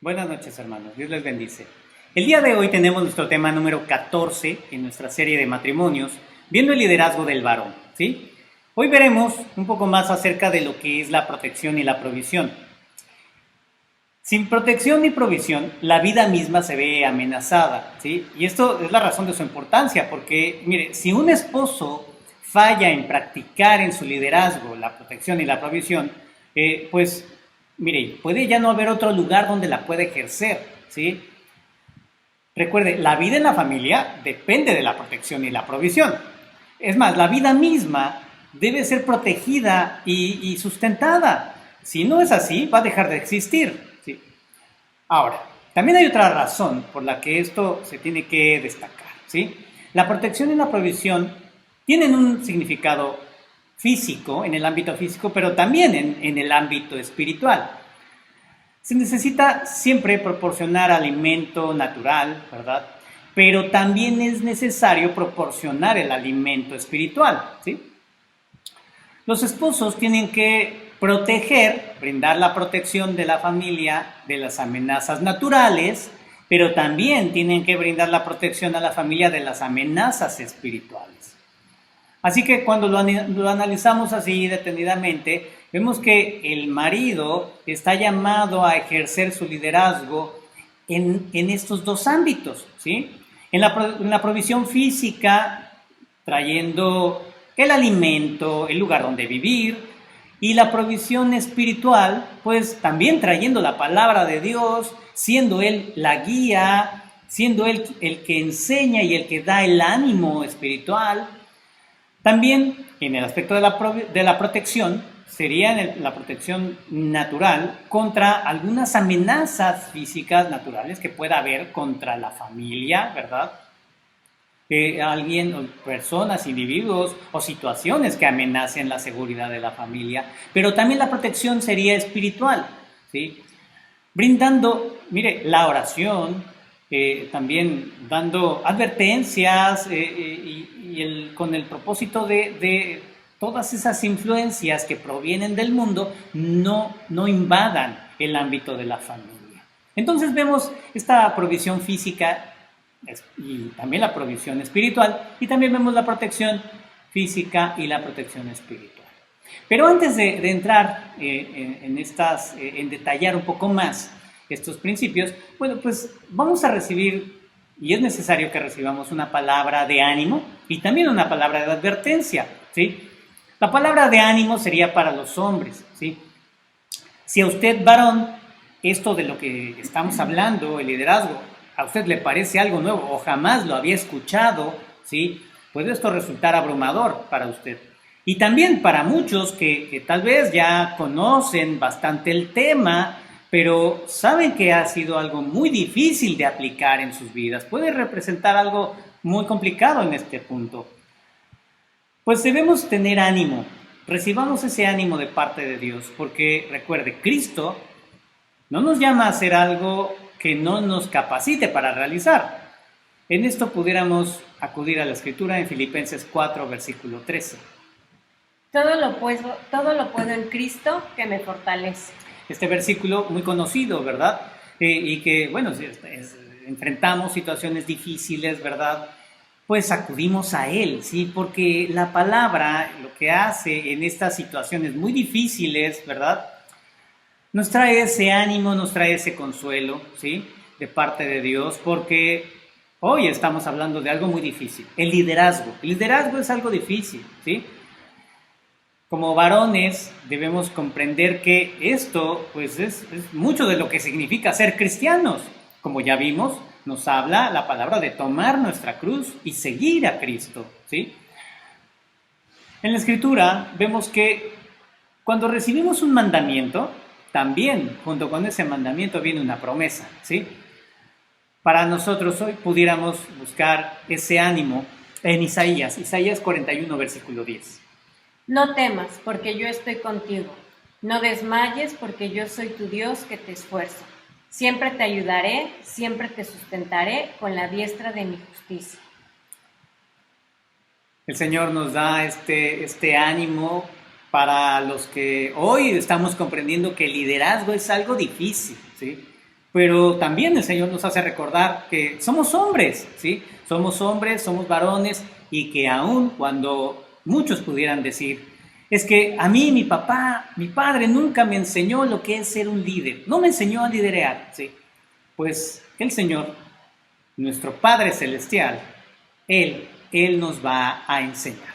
Buenas noches, hermanos. Dios les bendice. El día de hoy tenemos nuestro tema número 14 en nuestra serie de matrimonios, viendo el liderazgo del varón, ¿sí? Hoy veremos un poco más acerca de lo que es la protección y la provisión. Sin protección ni provisión, la vida misma se ve amenazada, ¿sí? Y esto es la razón de su importancia, porque, mire, si un esposo falla en practicar en su liderazgo la protección y la provisión, pues, mire, puede ya no haber otro lugar donde la pueda ejercer, ¿sí? Recuerde, la vida en la familia depende de la protección y la provisión. Es más, la vida misma debe ser protegida y sustentada. Si no es así, va a dejar de existir, ¿sí? Ahora, también hay otra razón por la que esto se tiene que destacar, ¿sí? La protección y la provisión tienen un significado físico, en el ámbito físico, pero también en el ámbito espiritual. Se necesita siempre proporcionar alimento natural, ¿verdad? Pero también es necesario proporcionar el alimento espiritual, ¿sí? Los esposos tienen que proteger, brindar la protección de la familia de las amenazas naturales, pero también tienen que brindar la protección a la familia de las amenazas espirituales. Así que cuando lo analizamos así detenidamente, vemos que el marido está llamado a ejercer su liderazgo en estos dos ámbitos, ¿sí? En la provisión física, trayendo el alimento, el lugar donde vivir, y la provisión espiritual, pues también trayendo la palabra de Dios, siendo Él la guía, siendo Él el que enseña y el que da el ánimo espiritual. También en el aspecto de la protección, sería la protección natural contra algunas amenazas físicas naturales que pueda haber contra la familia, ¿verdad? Alguien, personas, individuos o situaciones que amenacen la seguridad de la familia. Pero también la protección sería espiritual, ¿sí? Brindando, mire, la oración, también dando advertencias con el propósito de todas esas influencias que provienen del mundo no invadan el ámbito de la familia. Entonces vemos esta provisión física y también la provisión espiritual, y también vemos la protección física y la protección espiritual. Pero antes de entrar en detallar un poco más estos principios, bueno, pues vamos a recibir, y es necesario que recibamos una palabra de ánimo y también una palabra de advertencia, ¿sí? La palabra de ánimo sería para los hombres, ¿sí? Si a usted, varón, esto de lo que estamos hablando, el liderazgo, a usted le parece algo nuevo o jamás lo había escuchado, ¿sí? Puede esto resultar abrumador para usted. Y también para muchos que tal vez ya conocen bastante el tema, pero saben que ha sido algo muy difícil de aplicar en sus vidas. Puede representar algo muy complicado en este punto. Pues debemos tener ánimo, recibamos ese ánimo de parte de Dios, porque recuerde, Cristo no nos llama a hacer algo que no nos capacite para realizar. En esto pudiéramos acudir a la Escritura en Filipenses 4, versículo 13. Todo lo puedo en Cristo que me fortalece. Este versículo muy conocido, ¿verdad? Y que, bueno, enfrentamos situaciones difíciles, ¿verdad? Pues acudimos a Él, ¿sí? Porque la palabra lo que hace en estas situaciones muy difíciles, ¿verdad? Nos trae ese ánimo, nos trae ese consuelo, ¿sí? De parte de Dios, porque hoy estamos hablando de algo muy difícil, el liderazgo. El liderazgo es algo difícil, ¿sí? Como varones debemos comprender que esto pues es mucho de lo que significa ser cristianos. Como ya vimos, nos habla la palabra de tomar nuestra cruz y seguir a Cristo, ¿sí? En la Escritura vemos que cuando recibimos un mandamiento, también junto con ese mandamiento viene una promesa, ¿sí? Para nosotros hoy pudiéramos buscar ese ánimo en Isaías 41, versículo 10. No temas, porque yo estoy contigo. No desmayes, porque yo soy tu Dios que te esfuerzo. Siempre te ayudaré, siempre te sustentaré con la diestra de mi justicia. El Señor nos da este ánimo para los que hoy estamos comprendiendo que el liderazgo es algo difícil, ¿sí? Pero también el Señor nos hace recordar que somos hombres, ¿sí? Somos hombres, somos varones, y que aun cuando muchos pudieran decir, es que a mí mi papá, mi padre nunca me enseñó lo que es ser un líder, no me enseñó a liderar, ¿sí? Pues el Señor, nuestro Padre Celestial, Él nos va a enseñar.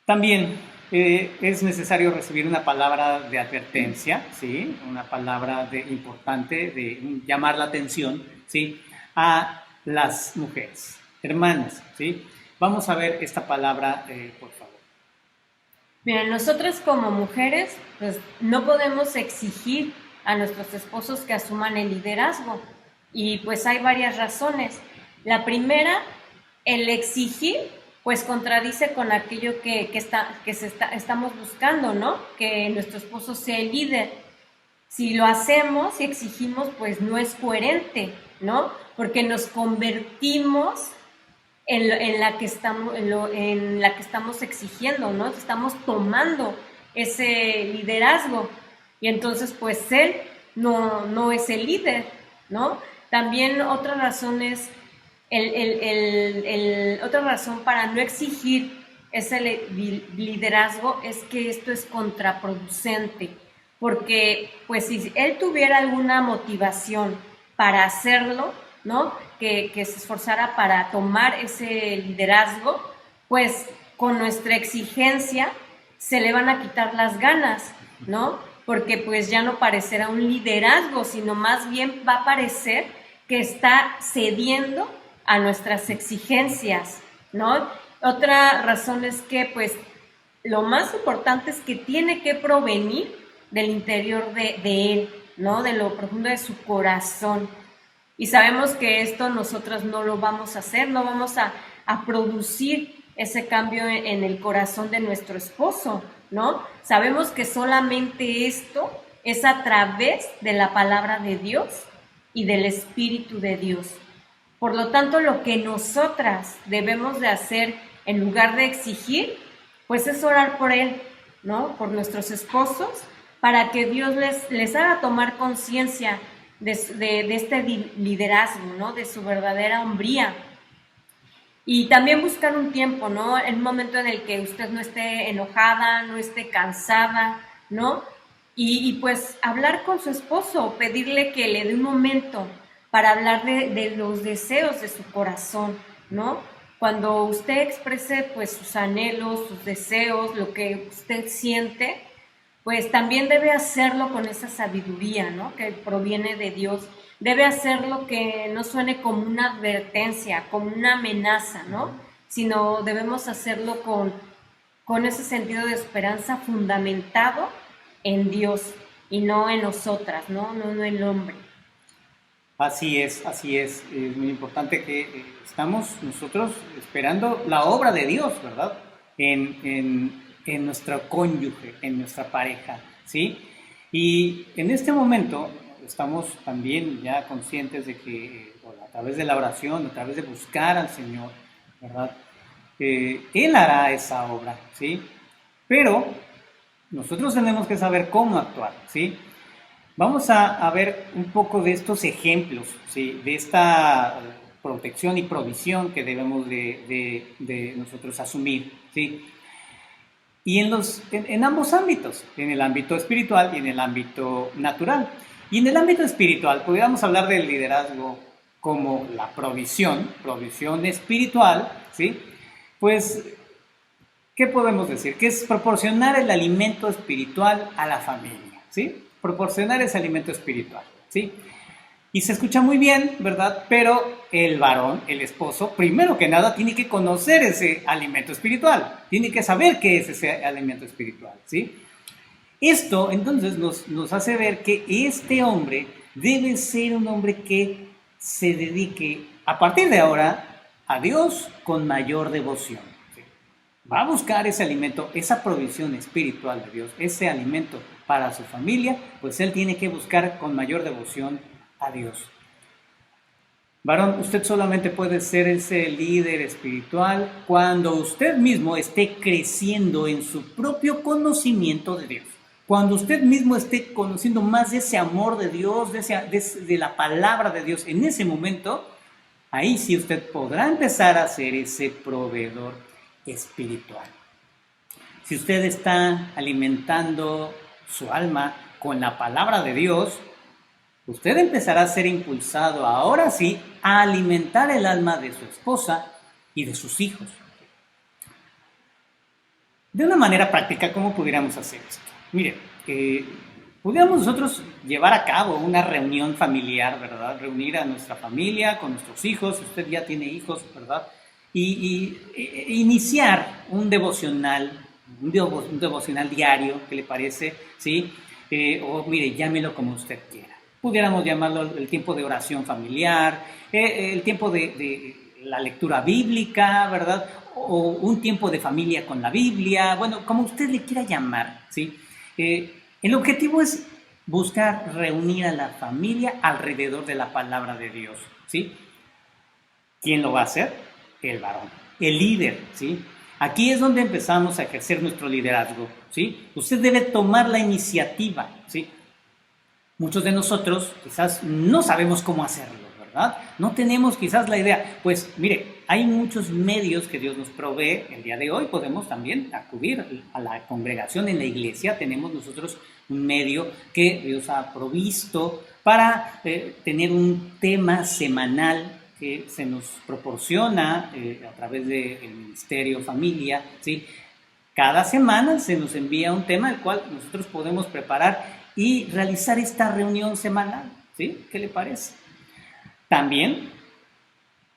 También es necesario recibir una palabra de advertencia, ¿sí? Una palabra importante de llamar la atención, ¿sí? A las mujeres, hermanas, ¿sí? Vamos a ver esta palabra, por favor. Mira, nosotras como mujeres, pues no podemos exigir a nuestros esposos que asuman el liderazgo. Y pues hay varias razones. La primera, el exigir, pues contradice con aquello que estamos buscando, ¿no? Que nuestro esposo sea el líder. Si lo hacemos y exigimos, pues no es coherente, ¿no? Porque nos convertimos en la que estamos exigiendo, ¿no? Estamos tomando ese liderazgo y entonces pues él no es el líder, ¿no? También otra razón es otra razón para no exigir ese liderazgo es que esto es contraproducente, porque pues si él tuviera alguna motivación para hacerlo, ¿no? Que se esforzara para tomar ese liderazgo, pues con nuestra exigencia se le van a quitar las ganas, ¿no? Porque pues ya no parecerá un liderazgo, sino más bien va a parecer que está cediendo a nuestras exigencias, ¿no? Otra razón es que pues lo más importante es que tiene que provenir del interior de él, ¿no? De lo profundo de su corazón. Y sabemos que esto nosotras no lo vamos a hacer, no vamos a producir ese cambio en el corazón de nuestro esposo, ¿no? Sabemos que solamente esto es a través de la palabra de Dios y del Espíritu de Dios. Por lo tanto, lo que nosotras debemos de hacer en lugar de exigir, pues es orar por él, ¿no? Por nuestros esposos, para que Dios les haga tomar conciencia de este liderazgo, ¿no? De su verdadera hombría. Y también buscar un tiempo, ¿no? En un momento en el que usted no esté enojada, no esté cansada, ¿no? Y pues hablar con su esposo, pedirle que le dé un momento para hablar de los deseos de su corazón, ¿no? Cuando usted exprese pues sus anhelos, sus deseos, lo que usted siente, pues también debe hacerlo con esa sabiduría, ¿no? Que proviene de Dios. Debe hacerlo que no suene como una advertencia, como una amenaza, ¿no? Sino debemos hacerlo con ese sentido de esperanza fundamentado en Dios y no en nosotras, ¿no? No en el hombre. Así es, es muy importante que estamos nosotros esperando la obra de Dios, ¿verdad? En nuestro cónyuge, en nuestra pareja, ¿sí? Y en este momento estamos también ya conscientes de que a través de la oración, a través de buscar al Señor, ¿verdad? Él hará esa obra, ¿sí? Pero nosotros tenemos que saber cómo actuar, ¿sí? Vamos a ver un poco de estos ejemplos, ¿sí? De esta protección y provisión que debemos de nosotros asumir, ¿sí? Y en ambos ámbitos, en el ámbito espiritual y en el ámbito natural. Y en el ámbito espiritual, podríamos hablar del liderazgo como la provisión espiritual, ¿sí? Pues, ¿qué podemos decir? Que es proporcionar el alimento espiritual a la familia, ¿sí? Proporcionar ese alimento espiritual, ¿sí? Y se escucha muy bien, ¿verdad? Pero el varón, el esposo, primero que nada tiene que conocer ese alimento espiritual, tiene que saber qué es ese alimento espiritual, ¿sí? Esto entonces nos hace ver que este hombre debe ser un hombre que se dedique a partir de ahora a Dios con mayor devoción, ¿sí? Va a buscar ese alimento, esa provisión espiritual de Dios, ese alimento para su familia, pues él tiene que buscar con mayor devoción a Dios. Varón, usted solamente puede ser ese líder espiritual cuando usted mismo esté creciendo en su propio conocimiento de Dios. Cuando usted mismo esté conociendo más de ese amor de Dios, de la palabra de Dios, en ese momento, ahí sí usted podrá empezar a ser ese proveedor espiritual. Si usted está alimentando su alma con la palabra de Dios, usted empezará a ser impulsado ahora sí a alimentar el alma de su esposa y de sus hijos. De una manera práctica, ¿cómo pudiéramos hacer esto? Mire, pudiéramos nosotros llevar a cabo una reunión familiar, ¿verdad? Reunir a nuestra familia con nuestros hijos, si usted ya tiene hijos, ¿verdad? Y iniciar un devocional diario, ¿qué le parece? ¿Sí? O mire, llámelo como usted quiera. Pudiéramos llamarlo el tiempo de oración familiar, el tiempo de la lectura bíblica, ¿verdad? O un tiempo de familia con la Biblia, bueno, como usted le quiera llamar, ¿sí? El objetivo es buscar reunir a la familia alrededor de la palabra de Dios, ¿sí? ¿Quién lo va a hacer? El varón, el líder, ¿sí? Aquí es donde empezamos a ejercer nuestro liderazgo, ¿sí? Usted debe tomar la iniciativa, ¿sí? Muchos de nosotros quizás no sabemos cómo hacerlo, ¿verdad? No tenemos quizás la idea. Pues mire, hay muchos medios que Dios nos provee. El día de hoy podemos también acudir a la congregación en la iglesia. Tenemos nosotros un medio que Dios ha provisto para tener un tema semanal que se nos proporciona a través del Ministerio Familia, ¿sí? Cada semana se nos envía un tema el cual nosotros podemos preparar y realizar esta reunión semanal, ¿sí? ¿Qué le parece? También,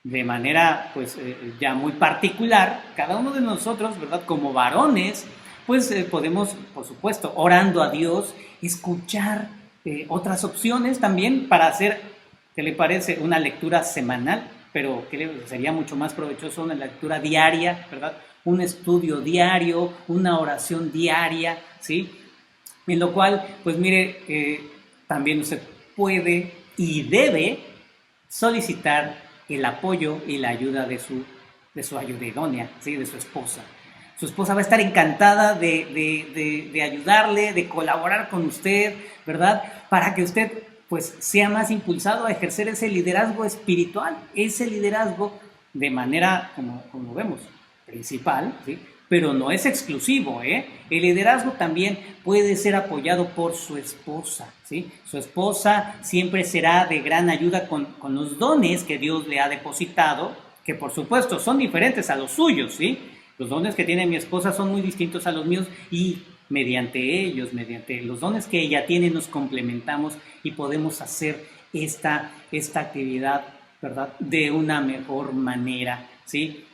de manera pues ya muy particular, cada uno de nosotros, ¿verdad? Como varones, pues podemos, por supuesto, orando a Dios, escuchar otras opciones también para hacer, ¿qué le parece? Una lectura semanal, pero que sería mucho más provechoso una lectura diaria, ¿verdad? Un estudio diario, una oración diaria, ¿sí? En lo cual, pues mire, también usted puede y debe solicitar el apoyo y la ayuda de su ayuda idónea, ¿sí? De su esposa. Su esposa va a estar encantada de ayudarle, de colaborar con usted, ¿verdad? Para que usted pues sea más impulsado a ejercer ese liderazgo espiritual, ese liderazgo de manera, como vemos, principal, ¿sí? Pero no es exclusivo, ¿eh? El liderazgo también puede ser apoyado por su esposa, ¿sí? Su esposa siempre será de gran ayuda con los dones que Dios le ha depositado, que por supuesto son diferentes a los suyos, ¿sí? Los dones que tiene mi esposa son muy distintos a los míos y mediante ellos, mediante los dones que ella tiene, nos complementamos y podemos hacer esta actividad, ¿verdad? De una mejor manera, ¿sí?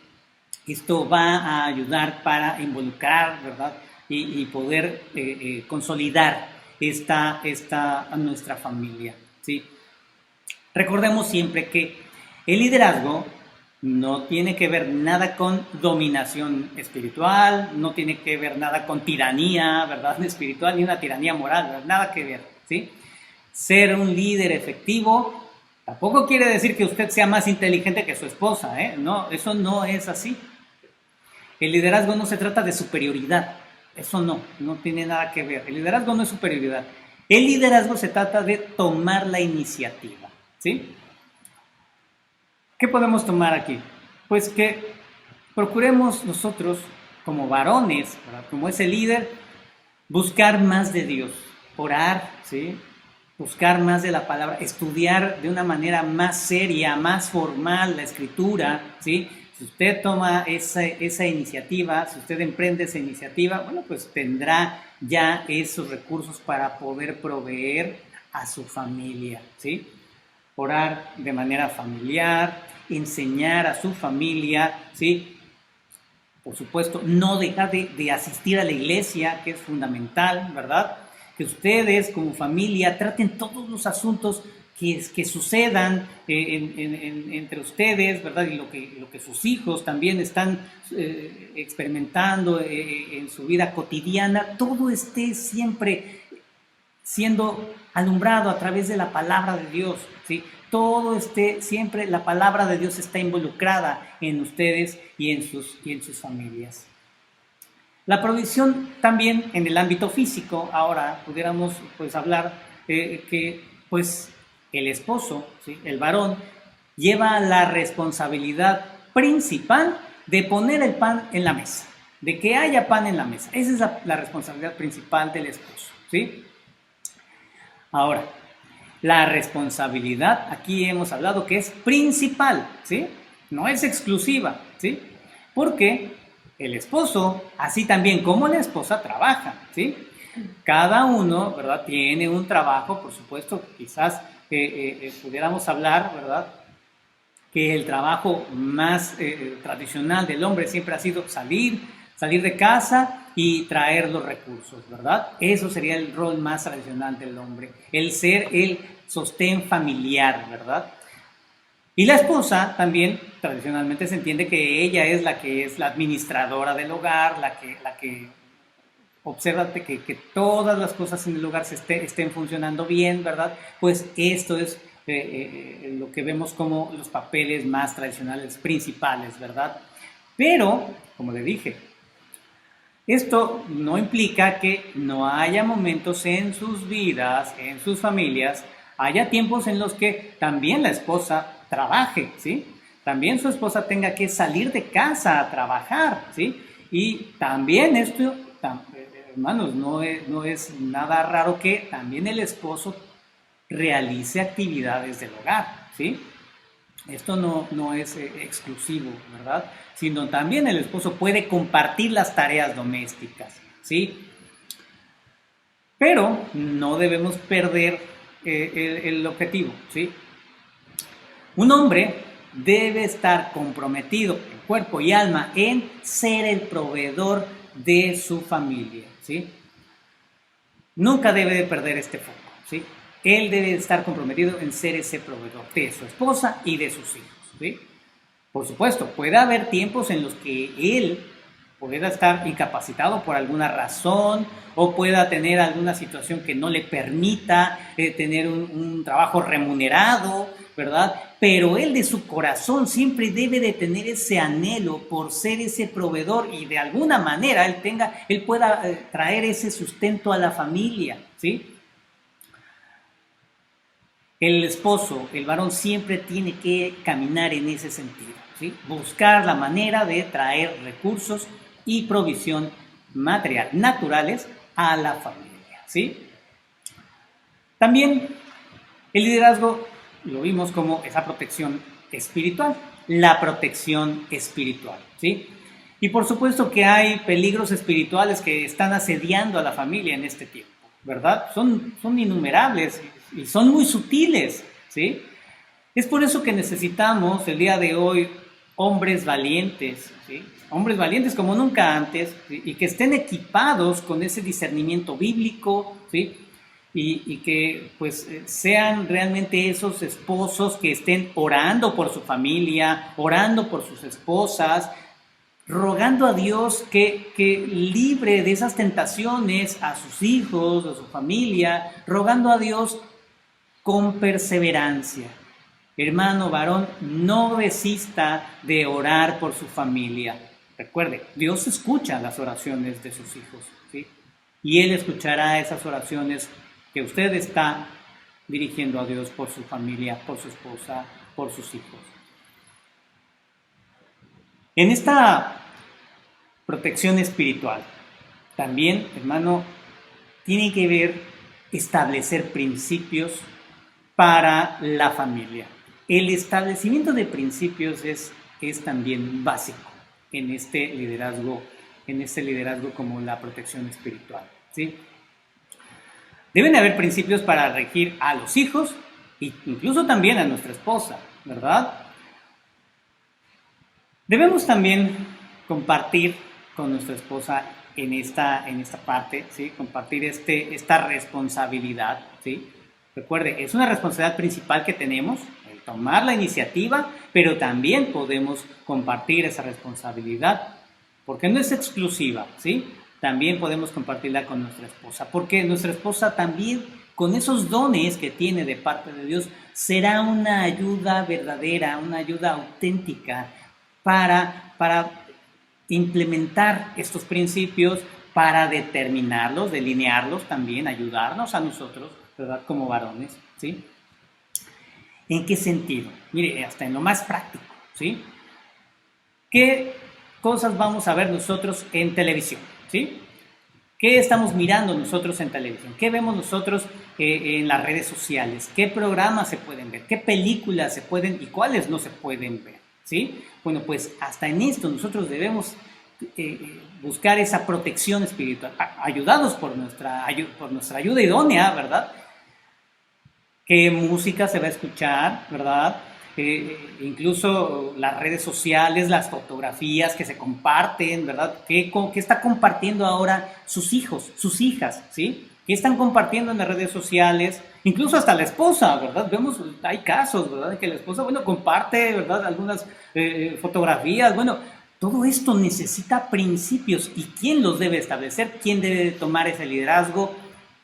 Esto va a ayudar para involucrar, ¿verdad? Y poder consolidar a nuestra familia, ¿sí? Recordemos siempre que el liderazgo no tiene que ver nada con dominación espiritual, no tiene que ver nada con tiranía, ¿verdad? Espiritual, ni una tiranía moral, ¿verdad? Nada que ver, ¿sí? Ser un líder efectivo tampoco quiere decir que usted sea más inteligente que su esposa, ¿eh? No, eso no es así. El liderazgo no se trata de superioridad, eso no tiene nada que ver. El liderazgo no es superioridad. El liderazgo se trata de tomar la iniciativa, ¿sí? ¿Qué podemos tomar aquí? Pues que procuremos nosotros, como varones, ¿verdad? Como ese líder, buscar más de Dios, orar, ¿sí? Buscar más de la palabra, estudiar de una manera más seria, más formal la escritura, ¿sí? Si usted toma esa iniciativa, si usted emprende esa iniciativa, bueno, pues tendrá ya esos recursos para poder proveer a su familia, ¿sí? Orar de manera familiar, enseñar a su familia, ¿sí? Por supuesto, no dejar de asistir a la iglesia, que es fundamental, ¿verdad? Que ustedes como familia traten todos los asuntos que sucedan entre ustedes, ¿verdad? Y lo que sus hijos también están experimentando en su vida cotidiana, todo esté siempre siendo alumbrado a través de la palabra de Dios, ¿sí? Todo siempre la palabra de Dios está involucrada en ustedes y en sus familias. La provisión también en el ámbito físico, ahora pudiéramos pues hablar que pues el esposo, ¿sí? El varón, lleva la responsabilidad principal de poner el pan en la mesa, de que haya pan en la mesa. Esa es la responsabilidad principal del esposo, ¿sí? Ahora, la responsabilidad, aquí hemos hablado que es principal, ¿sí? No es exclusiva, ¿sí? Porque el esposo, así también como la esposa, trabaja, ¿sí? Cada uno, ¿verdad? Tiene un trabajo, por supuesto, quizás pudiéramos hablar, ¿verdad? Que el trabajo más tradicional del hombre siempre ha sido salir de casa y traer los recursos, ¿verdad? Eso sería el rol más tradicional del hombre, el ser el sostén familiar, ¿verdad? Y la esposa también, tradicionalmente se entiende que ella es la administradora del hogar, la que observa que todas las cosas en el hogar estén funcionando bien, ¿verdad? Pues esto es lo que vemos como los papeles más tradicionales, principales, ¿verdad? Pero, como le dije, esto no implica que no haya momentos en sus vidas, en sus familias, haya tiempos en los que también la esposa trabaje, ¿sí? También su esposa tenga que salir de casa a trabajar, ¿sí? Y también esto, hermanos, no es nada raro que también el esposo realice actividades del hogar, ¿sí? Esto no es exclusivo, ¿verdad? Sino también el esposo puede compartir las tareas domésticas, ¿sí? Pero no debemos perder el objetivo, ¿sí? Un hombre debe estar comprometido en cuerpo y alma en ser el proveedor de su familia, ¿sí? Nunca debe de perder este foco, ¿sí? Él debe estar comprometido en ser ese proveedor de su esposa y de sus hijos, ¿sí? Por supuesto, puede haber tiempos en los que él pueda estar incapacitado por alguna razón o pueda tener alguna situación que no le permita tener un trabajo remunerado, ¿verdad? Pero él de su corazón siempre debe de tener ese anhelo por ser ese proveedor y de alguna manera él pueda traer ese sustento a la familia, ¿sí? El esposo, el varón, siempre tiene que caminar en ese sentido, ¿sí? Buscar la manera de traer recursos y provisión material, naturales, a la familia, ¿sí? También el liderazgo lo vimos como esa protección espiritual, la protección espiritual, ¿sí? Y por supuesto que hay peligros espirituales que están asediando a la familia en este tiempo, ¿verdad? Son innumerables y son muy sutiles, ¿sí? Es por eso que necesitamos el día de hoy hombres valientes, ¿sí? Hombres valientes como nunca antes, ¿sí? Y que estén equipados con ese discernimiento bíblico, ¿sí? Y que pues sean realmente esos esposos que estén orando por su familia, orando por sus esposas, rogando a Dios que libre de esas tentaciones a sus hijos, a su familia, rogando a Dios con perseverancia. Hermano varón, no desista de orar por su familia. Recuerde, Dios escucha las oraciones de sus hijos, ¿sí? Y Él escuchará esas oraciones que usted está dirigiendo a Dios por su familia, por su esposa, por sus hijos. En esta protección espiritual, también, hermano, tiene que ver establecer principios para la familia. El establecimiento de principios es también básico en este liderazgo como la protección espiritual, ¿sí? Deben haber principios para regir a los hijos e incluso también a nuestra esposa, ¿verdad? Debemos también compartir con nuestra esposa en esta parte, ¿sí? Compartir esta responsabilidad, ¿sí? Recuerde, es una responsabilidad principal que tenemos, el tomar la iniciativa, pero también podemos compartir esa responsabilidad, porque no es exclusiva, ¿sí? También podemos compartirla con nuestra esposa, porque nuestra esposa también, con esos dones que tiene de parte de Dios, será una ayuda verdadera, una ayuda auténtica para implementar estos principios para determinarlos, delinearlos también, ayudarnos a nosotros, ¿verdad? Como varones, ¿sí? ¿En qué sentido? Mire, hasta en lo más práctico, ¿sí? ¿Qué cosas vamos a ver nosotros en televisión, ¿sí? ¿Qué estamos mirando nosotros en televisión? ¿Qué vemos nosotros en las redes sociales? ¿Qué programas se pueden ver? ¿Qué películas se pueden y cuáles no se pueden ver? ¿Sí? Bueno, pues hasta en esto nosotros debemos buscar esa protección espiritual, ayudados por nuestra ayuda idónea, ¿verdad? ¿Qué música se va a escuchar, verdad? Incluso las redes sociales, las fotografías que se comparten, ¿verdad? ¿Qué está compartiendo ahora sus hijos, sus hijas, ¿sí? ¿Qué están compartiendo en las redes sociales? Incluso hasta la esposa, ¿verdad? Vemos, hay casos, ¿verdad? Que la esposa, bueno, comparte, ¿verdad? Algunas fotografías, bueno, todo esto necesita principios. ¿Y quién los debe establecer? ¿Quién debe tomar ese liderazgo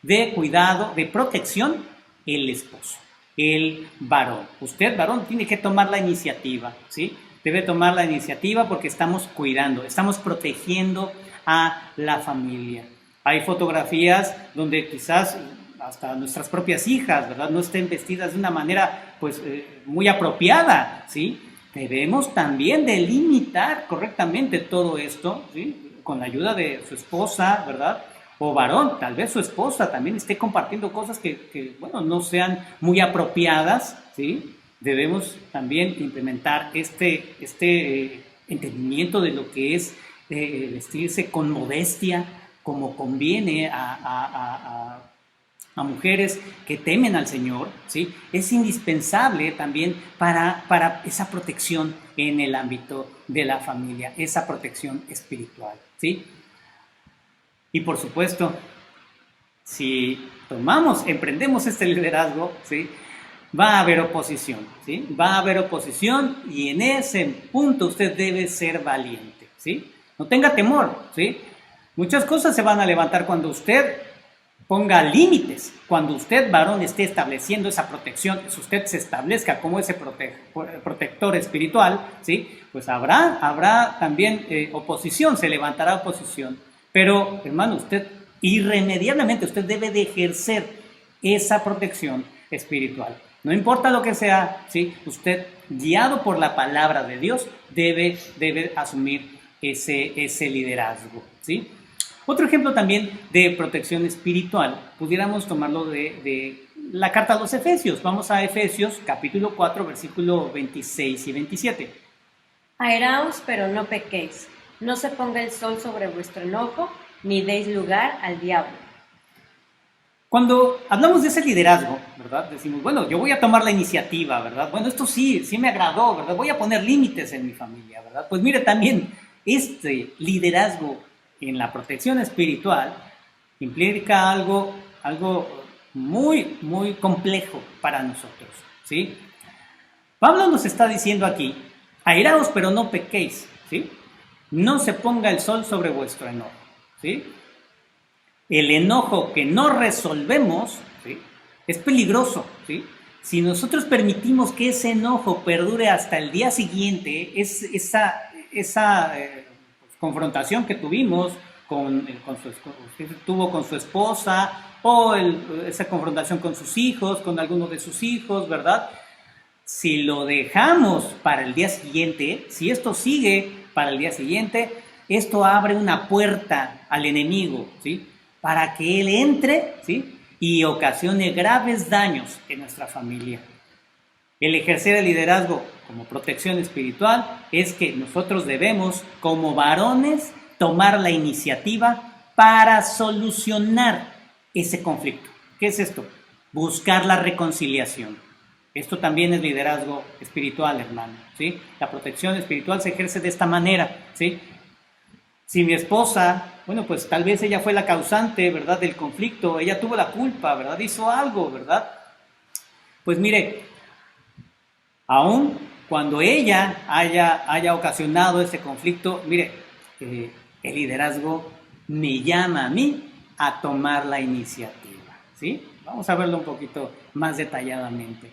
de cuidado, de protección? El esposo, el varón. Usted, varón, tiene que tomar la iniciativa, ¿sí? Debe tomar la iniciativa porque estamos cuidando, estamos protegiendo a la familia. Hay fotografías donde quizás hasta nuestras propias hijas, ¿verdad? No estén vestidas de una manera, pues, muy apropiada, ¿sí? Debemos también delimitar correctamente todo esto, ¿sí? Con la ayuda de su esposa, ¿verdad? O varón, tal vez su esposa también esté compartiendo cosas que bueno, no sean muy apropiadas, ¿sí? Debemos también implementar este entendimiento de lo que es vestirse con modestia, como conviene a mujeres que temen al Señor, ¿sí? Es indispensable también para esa protección en el ámbito de la familia, esa protección espiritual, ¿sí? Y por supuesto, si emprendemos este liderazgo, ¿sí? Va a haber oposición, ¿sí? Va a haber oposición y en ese punto usted debe ser valiente, ¿sí? No tenga temor, ¿sí? Muchas cosas se van a levantar cuando usted ponga límites, cuando usted, varón, esté estableciendo esa protección, si usted se establezca como ese protector espiritual, ¿sí? Pues habrá también oposición, se levantará oposición. Pero, hermano, usted irremediablemente, usted debe de ejercer esa protección espiritual. No importa lo que sea, ¿sí? Usted, guiado por la palabra de Dios, debe asumir ese liderazgo, ¿sí? Otro ejemplo también de protección espiritual, pudiéramos tomarlo de la carta a los Efesios. Vamos a Efesios, capítulo 4, versículo 26 y 27. Airaos, pero no pequéis. No se ponga el sol sobre vuestro enojo, ni deis lugar al diablo. Cuando hablamos de ese liderazgo, ¿verdad? Decimos, bueno, yo voy a tomar la iniciativa, ¿verdad? Bueno, esto sí me agradó, ¿verdad? Voy a poner límites en mi familia, ¿verdad? Pues mire, también este liderazgo en la protección espiritual implica algo muy, muy complejo para nosotros, ¿sí? Pablo nos está diciendo aquí, airaos, pero no pequéis, ¿sí? No se ponga el sol sobre vuestro enojo, ¿sí? El enojo que no resolvemos, ¿sí? Es peligroso, ¿sí? Si nosotros permitimos que ese enojo perdure hasta el día siguiente, esa confrontación que tuvimos que tuvo con su esposa, o esa confrontación con sus hijos, con alguno de sus hijos, ¿verdad? Si lo dejamos para el día siguiente, si esto sigue para el día siguiente, esto abre una puerta al enemigo, ¿sí? Para que él entre, ¿sí? Y ocasione graves daños en nuestra familia. El ejercer el liderazgo como protección espiritual es que nosotros debemos, como varones, tomar la iniciativa para solucionar ese conflicto. ¿Qué es esto? Buscar la reconciliación. Esto también es liderazgo espiritual, hermano, ¿sí? La protección espiritual se ejerce de esta manera, ¿sí? Si mi esposa, bueno, pues tal vez ella fue la causante, ¿verdad?, del conflicto, ella tuvo la culpa, ¿verdad?, hizo algo, ¿verdad? Pues mire, aún cuando ella haya ocasionado ese conflicto, mire, el liderazgo me llama a mí a tomar la iniciativa, ¿sí? Vamos a verlo un poquito más detalladamente.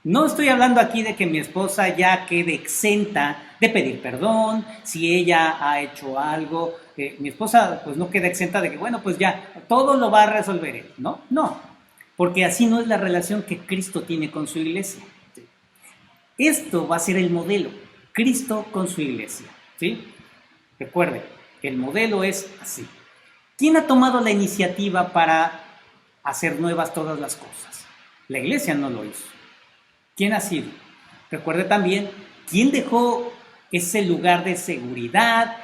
No estoy hablando aquí de que mi esposa ya quede exenta de pedir perdón, si ella ha hecho algo, mi esposa pues no queda exenta de que, bueno, pues ya, todo lo va a resolver él, ¿no? No, porque así no es la relación que Cristo tiene con su iglesia. Esto va a ser el modelo, Cristo con su iglesia, ¿sí? Recuerde, el modelo es así. ¿Quién ha tomado la iniciativa para hacer nuevas todas las cosas? La iglesia no lo hizo. ¿Quién ha sido? Recuerde también, ¿quién dejó ese lugar de seguridad?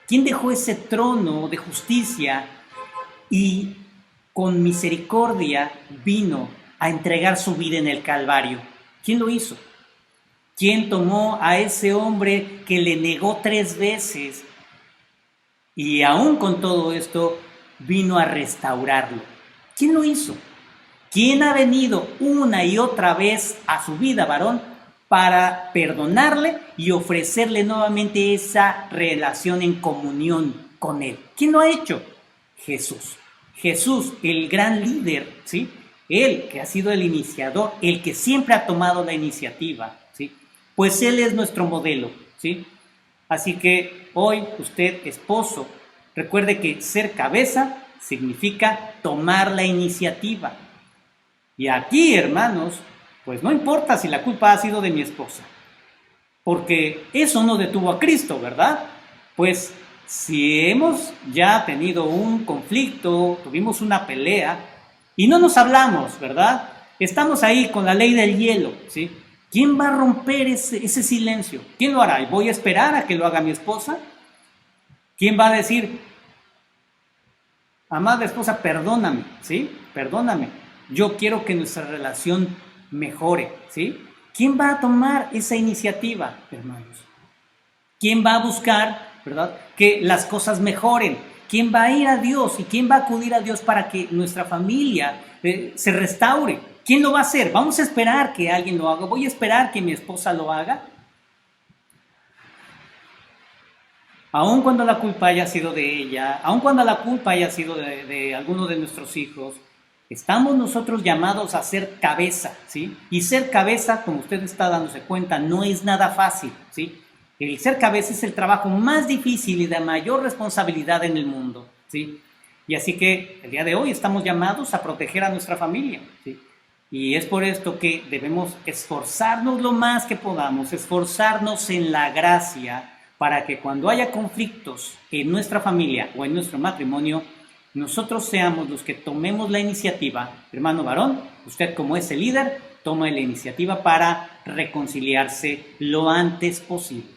¿Quién dejó ese trono de justicia y con misericordia vino a entregar su vida en el Calvario? ¿Quién lo hizo? ¿Quién tomó a ese hombre que le negó 3 veces y aún con todo esto vino a restaurarlo? ¿Quién lo hizo? ¿Quién ha venido una y otra vez a su vida, varón, para perdonarle y ofrecerle nuevamente esa relación en comunión con él? ¿Quién lo ha hecho? Jesús. Jesús, el gran líder, ¿sí? Él que ha sido el iniciador, el que siempre ha tomado la iniciativa, ¿sí? Pues él es nuestro modelo, ¿sí? Así que hoy usted, esposo, recuerde que ser cabeza significa tomar la iniciativa. Y aquí, hermanos, pues no importa si la culpa ha sido de mi esposa, porque eso no detuvo a Cristo, ¿verdad? Pues si hemos ya tenido un conflicto, tuvimos una pelea y no nos hablamos, ¿verdad? Estamos ahí con la ley del hielo, ¿sí? ¿Quién va a romper ese silencio? ¿Quién lo hará? ¿Y voy a esperar a que lo haga mi esposa? ¿Quién va a decir, amada esposa, perdóname, ¿sí? Perdóname. Yo quiero que nuestra relación mejore, ¿sí? ¿Quién va a tomar esa iniciativa, hermanos? ¿Quién va a buscar, verdad, que las cosas mejoren? ¿Quién va a ir a Dios y quién va a acudir a Dios para que nuestra familia se restaure? ¿Quién lo va a hacer? ¿Vamos a esperar que alguien lo haga? ¿Voy a esperar que mi esposa lo haga? Aun cuando la culpa haya sido de ella, aun cuando la culpa haya sido de alguno de nuestros hijos, estamos nosotros llamados a ser cabeza, ¿sí? Y ser cabeza, como usted está dándose cuenta, no es nada fácil, ¿sí? El ser cabeza es el trabajo más difícil y de mayor responsabilidad en el mundo, ¿sí? Y así que el día de hoy estamos llamados a proteger a nuestra familia, ¿sí? Y es por esto que debemos esforzarnos lo más que podamos, esforzarnos en la gracia para que cuando haya conflictos en nuestra familia o en nuestro matrimonio, nosotros seamos los que tomemos la iniciativa. Hermano varón, usted como es el líder, toma la iniciativa para reconciliarse lo antes posible.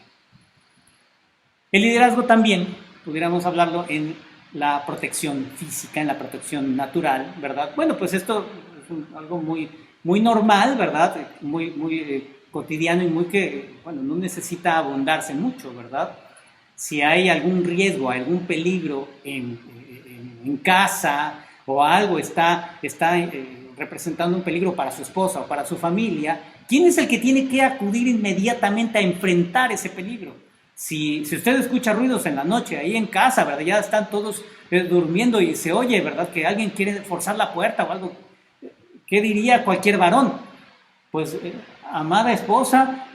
El liderazgo también, pudiéramos hablarlo en la protección física, en la protección natural, ¿verdad? Bueno, pues esto es algo muy normal, ¿verdad? Muy cotidiano y muy que, bueno, no necesita abundarse mucho, ¿verdad? Si hay algún riesgo, algún peligro en casa o algo está representando un peligro para su esposa o para su familia, ¿quién es el que tiene que acudir inmediatamente a enfrentar ese peligro? Si usted escucha ruidos en la noche ahí en casa, ¿verdad? Ya están todos durmiendo y se oye, ¿verdad? Que alguien quiere forzar la puerta o algo. ¿Qué diría cualquier varón? Pues, amada esposa,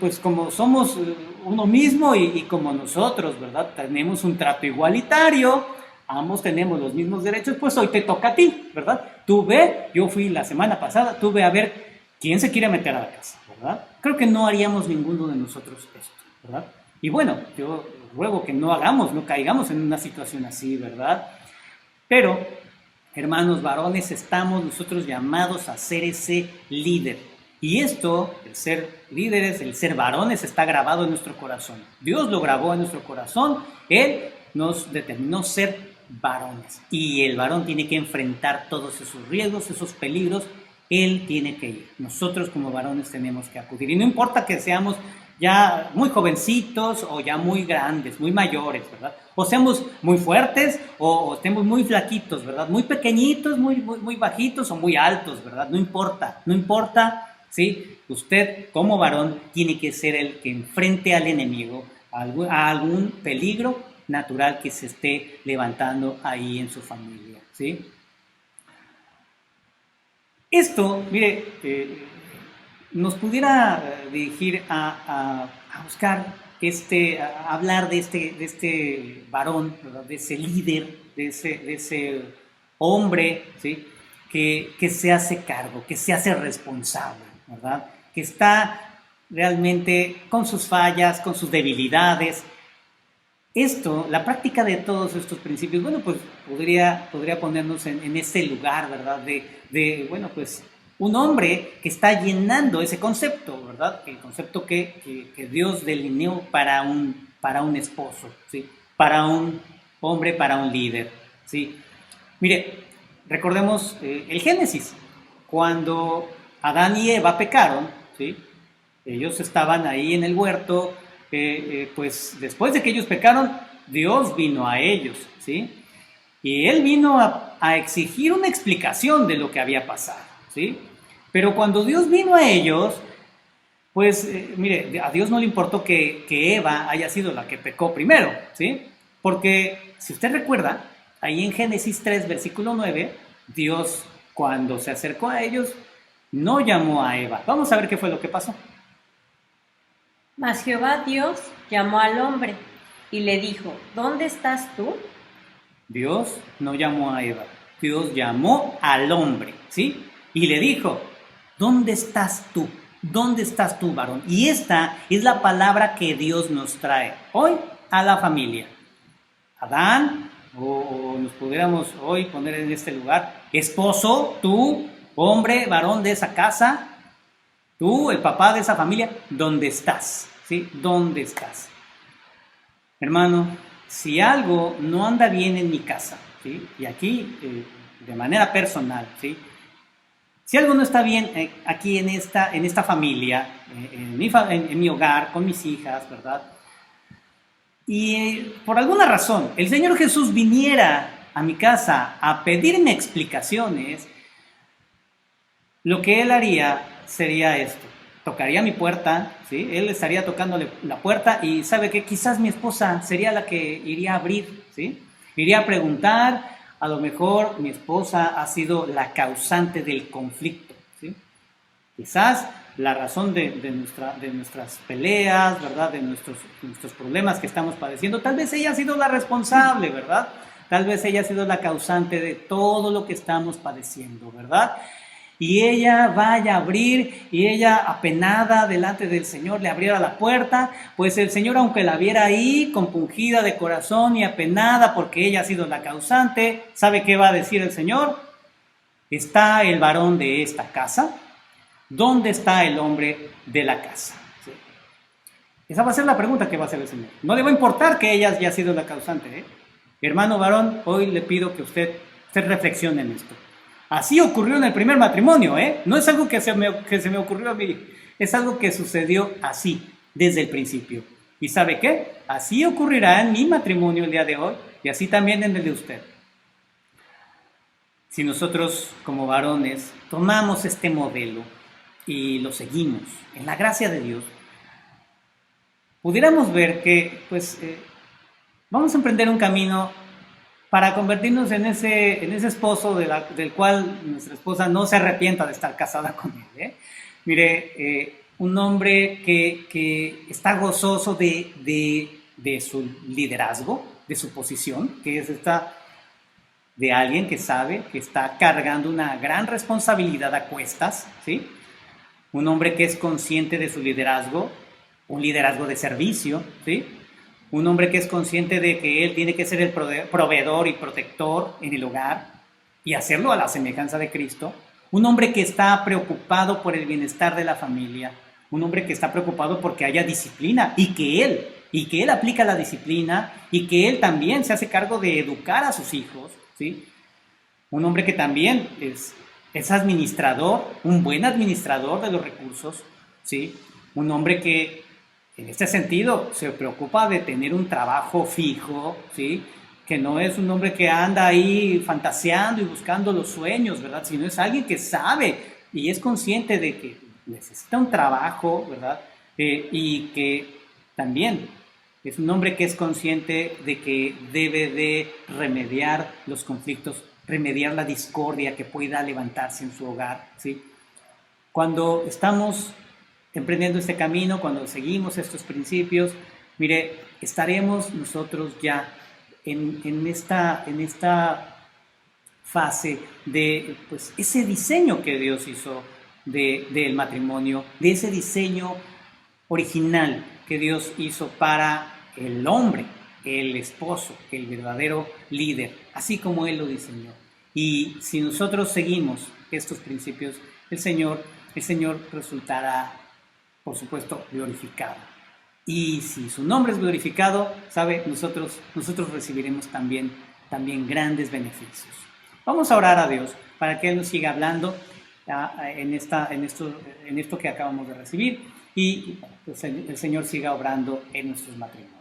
pues como somos uno mismo y como nosotros, ¿verdad? Tenemos un trato igualitario, ambos tenemos los mismos derechos, pues hoy te toca a ti, ¿verdad? Tú ve, yo fui la semana pasada, tú ve a ver quién se quiere meter a la casa, ¿verdad? Creo que no haríamos ninguno de nosotros esto, ¿verdad? Y bueno, yo ruego que no caigamos en una situación así, ¿verdad? Pero, hermanos varones, estamos nosotros llamados a ser ese líder. Y esto, el ser líderes, el ser varones, está grabado en nuestro corazón. Dios lo grabó en nuestro corazón. Él nos determinó ser varones. Y el varón tiene que enfrentar todos esos riesgos, esos peligros. Él tiene que ir. Nosotros como varones tenemos que acudir. Y no importa que seamos ya muy jovencitos o ya muy grandes, muy mayores, ¿verdad? O seamos muy fuertes o estemos muy flaquitos, ¿verdad? Muy pequeñitos, muy bajitos o muy altos, ¿verdad? No importa, ¿sí? Usted como varón tiene que ser el que enfrente al enemigo, a algún peligro natural que se esté levantando ahí en su familia, ¿sí? Esto, mire, nos pudiera dirigir a buscar, a hablar de este varón, ¿verdad? De ese líder, de ese hombre, ¿sí? Que se hace cargo, que se hace responsable, ¿verdad? Que está realmente con sus fallas, con sus debilidades. Esto, la práctica de todos estos principios, bueno, pues podría ponernos en este lugar, ¿verdad? Bueno, pues un hombre que está llenando ese concepto, ¿verdad? El concepto que Dios delineó para un esposo, ¿sí? Para un hombre, para un líder, ¿sí? Mire, recordemos el Génesis, cuando Adán y Eva pecaron, ¿sí? Ellos estaban ahí en el huerto, pues después de que ellos pecaron, Dios vino a ellos, ¿sí? Y Él vino a exigir una explicación de lo que había pasado, ¿sí? Pero cuando Dios vino a ellos, pues, mire, a Dios no le importó que Eva haya sido la que pecó primero, ¿sí? Porque, si usted recuerda, ahí en Génesis 3, versículo 9, Dios, cuando se acercó a ellos, no llamó a Eva. Vamos a ver qué fue lo que pasó. Mas Jehová Dios llamó al hombre y le dijo, ¿dónde estás tú? Dios no llamó a Eva, Dios llamó al hombre, ¿sí? Y le dijo, ¿dónde estás tú? ¿Dónde estás tú, varón? Y esta es la palabra que Dios nos trae hoy a la familia. Adán, o nos pudiéramos hoy poner en este lugar, esposo, tú, hombre, varón de esa casa, tú, el papá de esa familia, ¿dónde estás? ¿Sí? ¿Dónde estás? Hermano, si algo no anda bien en mi casa, ¿sí? Y aquí de manera personal, ¿sí? Si algo no está bien aquí en esta familia, en mi hogar, con mis hijas, ¿verdad? Y por alguna razón el Señor Jesús viniera a mi casa a pedirme explicaciones, lo que Él haría sería esto. Tocaría mi puerta, ¿sí? Él estaría tocándole la puerta y sabe que quizás mi esposa sería la que iría a abrir, ¿sí? Iría a preguntar, a lo mejor mi esposa ha sido la causante del conflicto, ¿sí? Quizás la razón de nuestras peleas, ¿verdad? De nuestros problemas que estamos padeciendo, tal vez ella ha sido la responsable, ¿verdad? Tal vez ella ha sido la causante de todo lo que estamos padeciendo, ¿verdad? Y ella vaya a abrir, y ella apenada delante del Señor le abriera la puerta, pues el Señor, aunque la viera ahí compungida de corazón y apenada porque ella ha sido la causante, ¿sabe qué va a decir el Señor? ¿Está el varón de esta casa? ¿Dónde está el hombre de la casa? ¿Sí? Esa va a ser la pregunta que va a hacer el Señor. No le va a importar que ella haya sido la causante, ¿eh? Hermano varón, hoy le pido que usted reflexione en esto. Así ocurrió en el primer matrimonio, ¿eh? No es algo que se me ocurrió a mí, es algo que sucedió así, desde el principio. ¿Y sabe qué? Así ocurrirá en mi matrimonio el día de hoy y así también en el de usted. Si nosotros como varones tomamos este modelo y lo seguimos en la gracia de Dios, pudiéramos ver que pues vamos a emprender un camino para convertirnos en ese esposo del cual nuestra esposa no se arrepienta de estar casada con él, ¿eh? Mire, un hombre que está gozoso de su liderazgo, de su posición, que es de alguien que sabe que está cargando una gran responsabilidad a cuestas, ¿sí? Un hombre que es consciente de su liderazgo, un liderazgo de servicio, ¿sí? Un hombre que es consciente de que él tiene que ser el proveedor y protector en el hogar y hacerlo a la semejanza de Cristo. Un hombre que está preocupado por el bienestar de la familia. Un hombre que está preocupado porque haya disciplina y que él aplica la disciplina y que él también se hace cargo de educar a sus hijos, ¿sí? Un hombre que también es administrador, un buen administrador de los recursos, ¿sí? Un hombre que en este sentido se preocupa de tener un trabajo fijo, ¿sí? Que no es un hombre que anda ahí fantaseando y buscando los sueños, ¿verdad? Sino es alguien que sabe y es consciente de que necesita un trabajo, ¿verdad? Y que también es un hombre que es consciente de que debe de remediar los conflictos, remediar la discordia que pueda levantarse en su hogar, ¿sí? cuando estamos emprendiendo este camino, cuando seguimos estos principios, mire, estaremos nosotros ya en esta fase de pues, ese diseño que Dios hizo del matrimonio, de ese diseño original que Dios hizo para el hombre, el esposo, el verdadero líder, así como Él lo diseñó. Y si nosotros seguimos estos principios, el Señor resultará, por supuesto, glorificado. Y si su nombre es glorificado, ¿sabe? Nosotros recibiremos también grandes beneficios. Vamos a orar a Dios para que Él nos siga hablando en esto que acabamos de recibir y pues, el Señor siga obrando en nuestros matrimonios.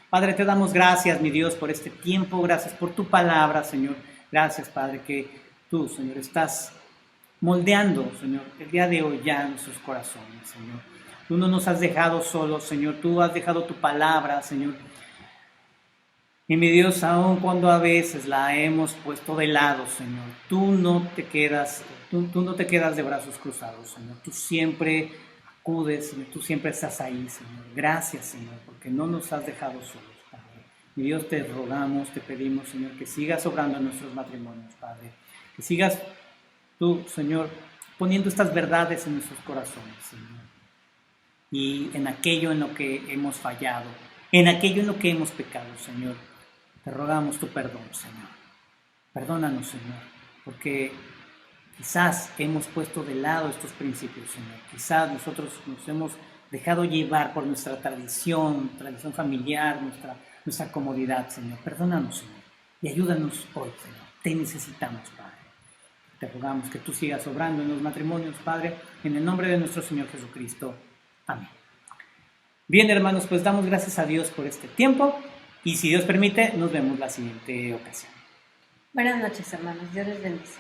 Padre, te damos gracias, mi Dios, por este tiempo. Gracias por tu palabra, Señor. Gracias, Padre, que tú, Señor, estás moldeando, Señor, el día de hoy ya nuestros corazones, Señor. Tú no nos has dejado solos, Señor. Tú has dejado tu palabra, Señor. Y mi Dios, aun cuando a veces la hemos puesto de lado, Señor, tú no te quedas de brazos cruzados, Señor. Tú siempre acudes, Señor. Tú siempre estás ahí, Señor. Gracias, Señor, porque no nos has dejado solos, Padre. Mi Dios, te rogamos, te pedimos, Señor, que sigas obrando en nuestros matrimonios, Padre. Que sigas tú, Señor, poniendo estas verdades en nuestros corazones, Señor. Y en aquello en lo que hemos fallado, en aquello en lo que hemos pecado, Señor, te rogamos tu perdón, Señor. Perdónanos, Señor, porque quizás hemos puesto de lado estos principios, Señor. Quizás nosotros nos hemos dejado llevar por nuestra tradición familiar, nuestra comodidad, Señor. Perdónanos, Señor, y ayúdanos hoy, Señor. Te necesitamos, Padre. Te rogamos que tú sigas obrando en los matrimonios, Padre, en el nombre de nuestro Señor Jesucristo. Amén. Bien, hermanos, pues damos gracias a Dios por este tiempo y si Dios permite, nos vemos la siguiente ocasión. Buenas noches, hermanos. Dios les bendice.